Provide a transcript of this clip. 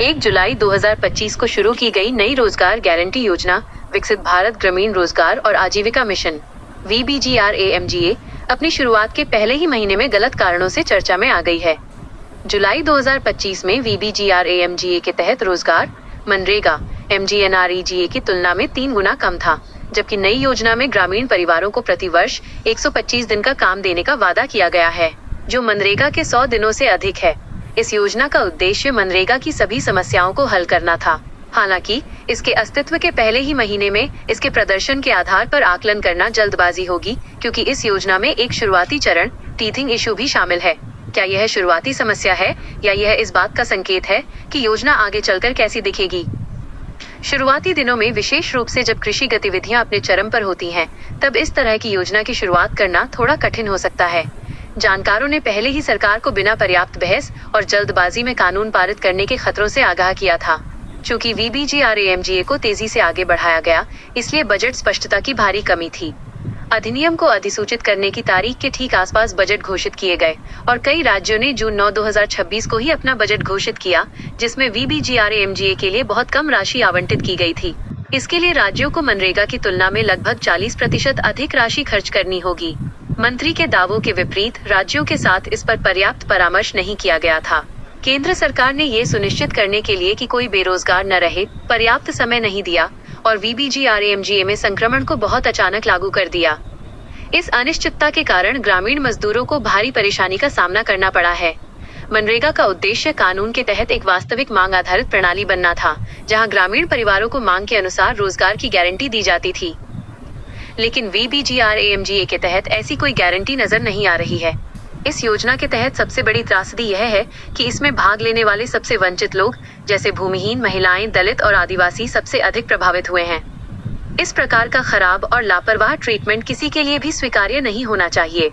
1 जुलाई 2025 को शुरू की गई नई रोजगार गारंटी योजना विकसित भारत ग्रामीण रोजगार और आजीविका मिशन VBGRAMGA अपनी शुरुआत के पहले ही महीने में गलत कारणों से चर्चा में आ गई है। जुलाई 2025 में VBGRAMGA के तहत रोजगार मनरेगा MGNREGA की तुलना में 3 गुना कम था, जबकि नई योजना में ग्रामीण परिवारों को प्रतिवर्ष 125 दिन का काम देने का वादा किया गया है, जो मनरेगा के 100 दिनों से अधिक है। इस योजना का उद्देश्य मनरेगा की सभी समस्याओं को हल करना था। हालांकि इसके अस्तित्व के पहले ही महीने में इसके प्रदर्शन के आधार पर आकलन करना जल्दबाजी होगी, क्योंकि इस योजना में एक शुरुआती चरण टीथिंग इशू भी शामिल है। क्या यह शुरुआती समस्या है या यह इस बात का संकेत है कि योजना आगे चलकर कैसी दिखेगी? शुरुआती दिनों में, विशेष रूप से जब कृषि गतिविधियां अपने चरम पर होती हैं, तब इस तरह की योजना की शुरुआत करना थोड़ा कठिन हो सकता है। जानकारों ने पहले ही सरकार को बिना पर्याप्त बहस और जल्दबाजी में कानून पारित करने के खतरों से आगाह किया था। चूंकि VBGRAMGA को तेजी से आगे बढ़ाया गया, इसलिए बजट स्पष्टता की भारी कमी थी। अधिनियम को अधिसूचित करने की तारीख के ठीक आसपास बजट घोषित किए गए और कई राज्यों ने जून 9, 2026 को ही अपना बजट घोषित किया, जिसमें VBGRAMGA के लिए बहुत कम राशि आवंटित की गई थी। इसके लिए राज्यों को मनरेगा की तुलना में लगभग 40% अधिक राशि खर्च करनी होगी। मंत्री के दावों के विपरीत राज्यों के साथ इस पर पर्याप्त परामर्श नहीं किया गया था। केंद्र सरकार ने ये सुनिश्चित करने के लिए कि कोई बेरोजगार न रहे, पर्याप्त समय नहीं दिया और VBGRAMGA में संक्रमण को बहुत अचानक लागू कर दिया। इस अनिश्चितता के कारण ग्रामीण मजदूरों को भारी परेशानी का सामना करना पड़ा है। मनरेगा का उद्देश्य कानून के तहत एक वास्तविक मांग आधारित प्रणाली बनना था, जहां ग्रामीण परिवारों को मांग के अनुसार रोजगार की गारंटी दी जाती थी। लेकिन VBGRAMGA के तहत ऐसी कोई गारंटी नजर नहीं आ रही है। इस योजना के तहत सबसे बड़ी त्रासदी यह है कि इसमें भाग लेने वाले सबसे वंचित लोग, जैसे भूमिहीन, महिलाएं, दलित और आदिवासी सबसे अधिक प्रभावित हुए हैं। इस प्रकार का खराब और लापरवाह ट्रीटमेंट किसी के लिए भी स्वीकार्य नहीं होना चाहिए।